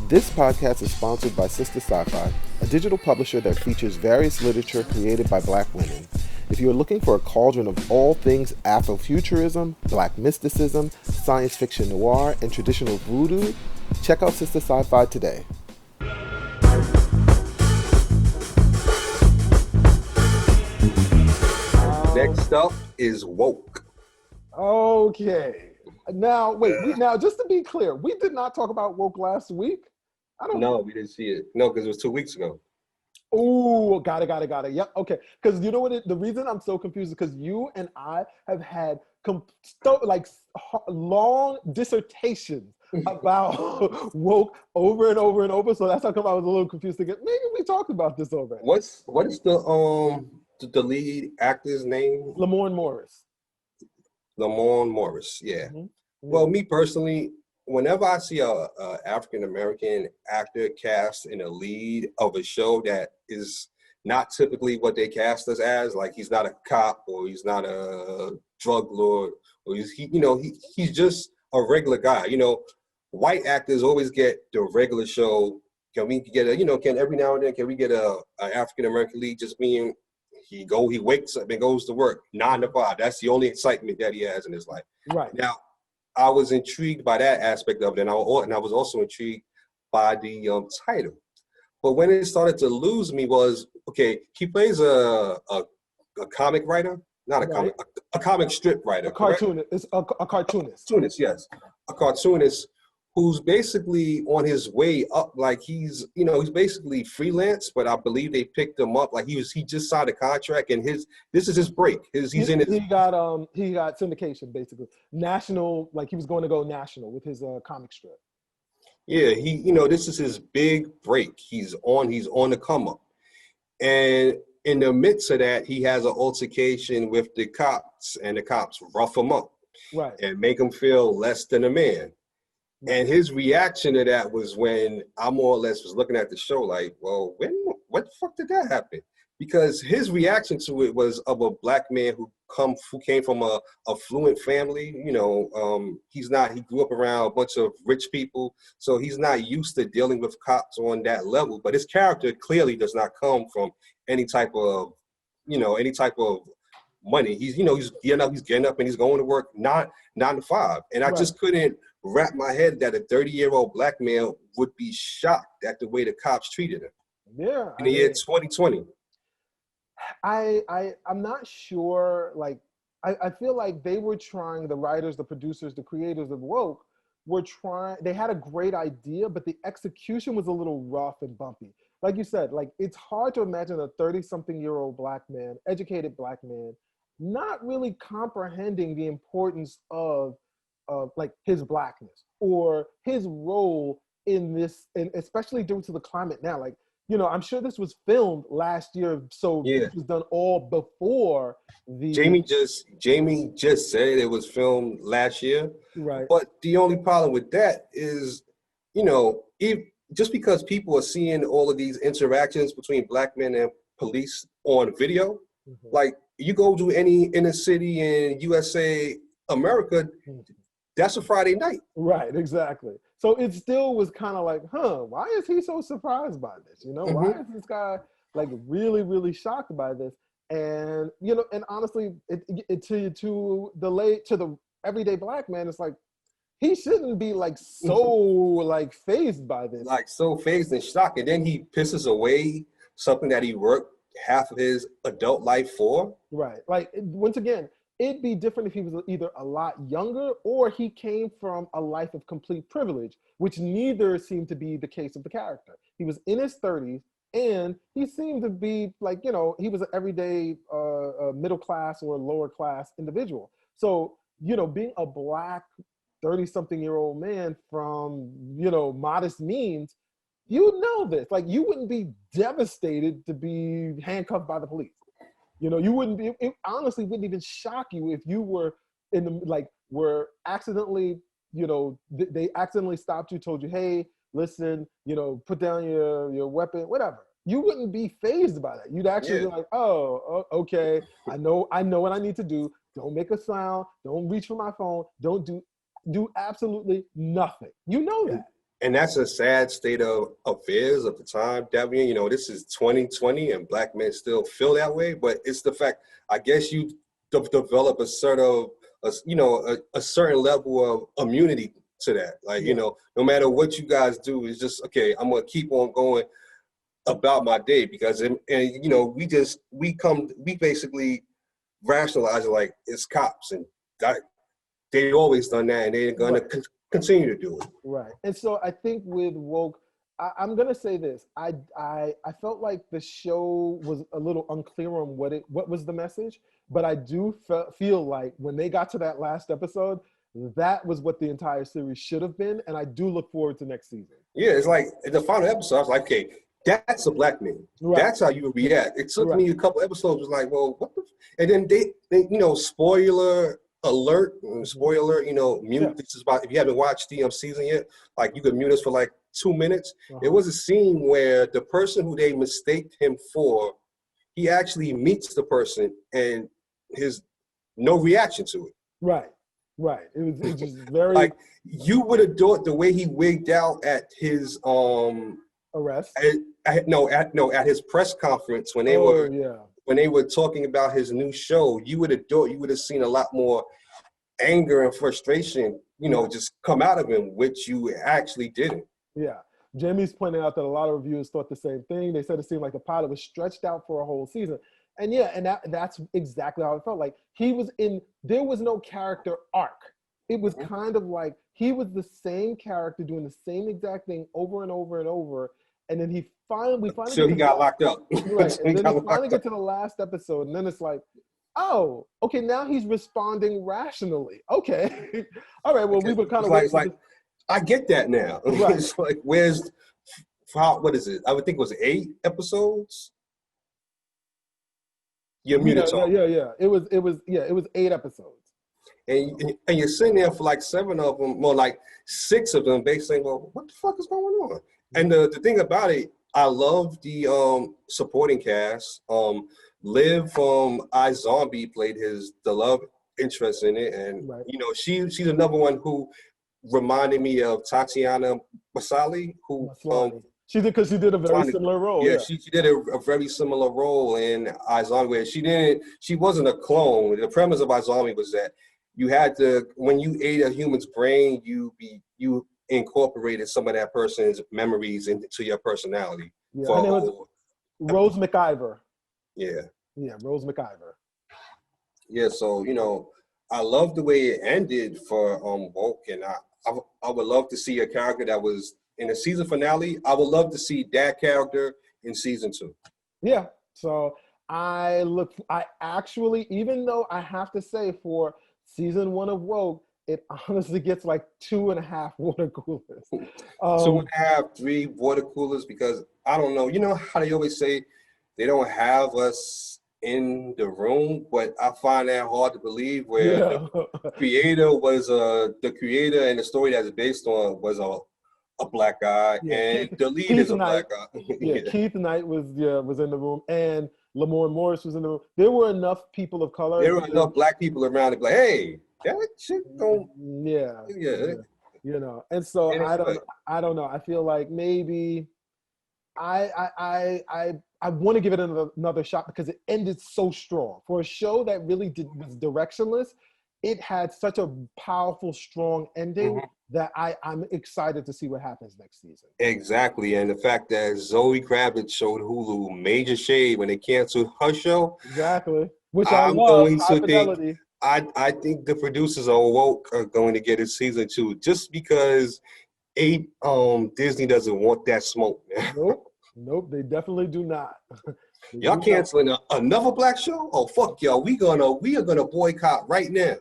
This podcast is sponsored by Sister Sci-Fi, a digital publisher that features various literature created by Black women. If you are looking for a cauldron of all things Afrofuturism, Black mysticism, science fiction noir, and traditional voodoo, check out Sister Sci-Fi today. Next up is woke. Okay. Now, wait. Now, just to be clear, we did not talk about woke last week. No, we didn't see it. No, because it was 2 weeks ago. Oh, got it. Yep. Okay. Because you know what? The reason I'm so confused is because you and I have had long dissertations about woke over and over and over. So that's how come I was a little confused. Thinking maybe we talked about this already. What is the lead actor's name? Lamorne Morris. Lamorne Morris. Yeah. Mm-hmm. Well, me personally, whenever I see a African American actor cast in a lead of a show that is not typically what they cast us as, like he's not a cop or he's not a drug lord, or he's just a regular guy. You know, white actors always get the regular show. Can we get every now and then can we get a African American lead just being he wakes up and goes to work 9 to 5. That's the only excitement that he has in his life. Right. Now, I was intrigued by that aspect of it, and I was also intrigued by the title. But when it started to lose me was, okay, he plays a comic writer, not a comic, a comic strip writer. A cartoonist. It's a cartoonist. Cartoonist, yes. A cartoonist who's basically on his way up, like he's basically freelance, but I believe they picked him up, like he just signed a contract, and this is his break. He got syndication, basically. National, like he was going to go national with his comic strip. Yeah, this is his big break. He's on the come up. And in the midst of that, he has an altercation with the cops, and the cops rough him up. Right. And make him feel less than a man. And his reaction to that was when I more or less was looking at the show like, well, what the fuck did that happen? Because his reaction to it was of a black man who came from a affluent family. He grew up around a bunch of rich people, so he's not used to dealing with cops on that level. But his character clearly does not come from any type of money. He's getting up and he's going to work 9 to 5. And I just couldn't wrap my head that a 30-year-old black man would be shocked at the way the cops treated him. Yeah. In the year 2020. I'm not sure, like, I feel like they were trying, the writers, the producers, the creators of woke they had a great idea, but the execution was a little rough and bumpy. Like you said, like, it's hard to imagine a 30-something-year-old black man, educated black man, not really comprehending the importance of like his blackness or his role in this, and especially due to the climate now. Like, I'm sure this was filmed last year, so This was done all before the. Jamie just said it was filmed last year, right? But the only problem with that is, just because people are seeing all of these interactions between black men and police on video, like you go to any inner city in USA, America. That's a Friday night. Right, exactly. So it still was kind of like, why is he so surprised by this? Why is this guy like really, really shocked by this? And, and honestly, to the everyday black man, it's like, he shouldn't be like so like fazed by this. Like so fazed and shocked. And then he pisses away something that he worked half of his adult life for. Right. Like, once again, it'd be different if he was either a lot younger or he came from a life of complete privilege, which neither seemed to be the case of the character. He was in his 30s and he seemed to be like, he was an everyday middle class or lower class individual. So, being a black 30-something-year-old man from, modest means, this. Like, you wouldn't be devastated to be handcuffed by the police. You wouldn't be, it honestly wouldn't even shock you if you were were accidentally, they accidentally stopped you, told you, hey, listen, put down your weapon, whatever. You wouldn't be fazed by that. You'd actually be like, oh, okay, I know what I need to do. Don't make a sound. Don't reach for my phone. Don't do absolutely nothing. You know that. And that's a sad state of affairs of the time, Devian. You know, this is 2020 and Black men still feel that way. But it's the fact, I guess you develop a sort of, a certain level of immunity to that. Like, you know, no matter what you guys do, it's just, okay, I'm going to keep on going about my day because, and you know, we basically rationalize it like it's cops and they always done that and they're going to continue to do it. Right. And so I think with woke, I'm gonna say this. I felt like the show was a little unclear on what was the message, but I do feel like when they got to that last episode, that was what the entire series should have been, and I do look forward to next season. Yeah, it's like in the final episode, I was like, okay, that's a Black man. Right. That's how you react. It took me a couple episodes. Was like, well, what the? And then they you know, spoiler alert, you know, mute. This is about, if you haven't watched the season yet, like you could mute us for like 2 minutes. There was a scene where the person who they mistaked him for, he actually meets the person and his no reaction to it. Right. It was just very like you would have thought the way he wigged out at his arrest. At his press conference when they were talking about his new show, you would have thought you would have seen a lot more anger and frustration, you know, just come out of him, which you actually didn't. Yeah. Jamie's pointing out that a lot of reviewers thought the same thing. They said it seemed like the pilot was stretched out for a whole season. And that's exactly how it felt. Like there was no character arc. It was kind of like he was the same character doing the same exact thing over and over and over. And then we finally he got locked up. Right. And then we finally get to the last episode, and then it's like, oh, okay, now he's responding rationally. Okay. All right, well, we were kind of like I get that now. Right. It's like, what is it? I would think it was 8 episodes. You're muted. Yeah. It was 8 episodes. And you're sitting there for like 7 of them, more like 6 of them, basically saying, well, what the fuck is going on? And the thing about it, I love the supporting cast. Liv from iZombie played the love interest in it, and you know she's another one who reminded me of Tatiana Maslany, who she did a very similar role. Yeah, she did a very similar role in iZombie, where she wasn't a clone. The premise of iZombie was that you had to, when you ate a human's brain, you incorporated some of that person's memories into your personality. Yeah, and it was Rose McIver. Yeah, Rose McIver. Yeah, so you know, I love the way it ended for Woke, and I would love to see a character that was in the season finale. I would love to see that character in season 2. Yeah, so I actually, even though I have to say for season 1 of Woke, it honestly gets like 2.5 water coolers. 2.5, 3 water coolers, because I don't know. You know how they always say they don't have us in the room, but I find that hard to believe. Where the creator was the creator, and the story that's based on was a black guy, and the lead is a black guy. Keith Knight was in the room, and Lamorne Morris was in the room. There were enough people of color. There were enough black people around to be like, hey, that shit don't. Yeah. You know, and so I don't know. I feel like maybe I want to give it another shot because it ended so strong. For a show that really was directionless, it had such a powerful, strong ending that I'm excited to see what happens next season. Exactly, and the fact that Zoe Kravitz showed Hulu major shade when they canceled her show. Exactly, which I'm going to think. I think the producers of Woke are going to get a season 2 just because Disney doesn't want that smoke. Nope, they definitely do not. Y'all canceling another black show? Oh, fuck y'all. We are gonna boycott right now.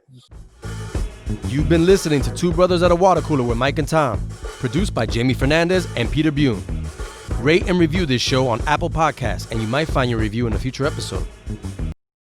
You've been listening to Two Brothers at a Water Cooler with Mike and Tom, produced by Jamie Fernandez and Peter Bune. Rate and review this show on Apple Podcasts, and you might find your review in a future episode.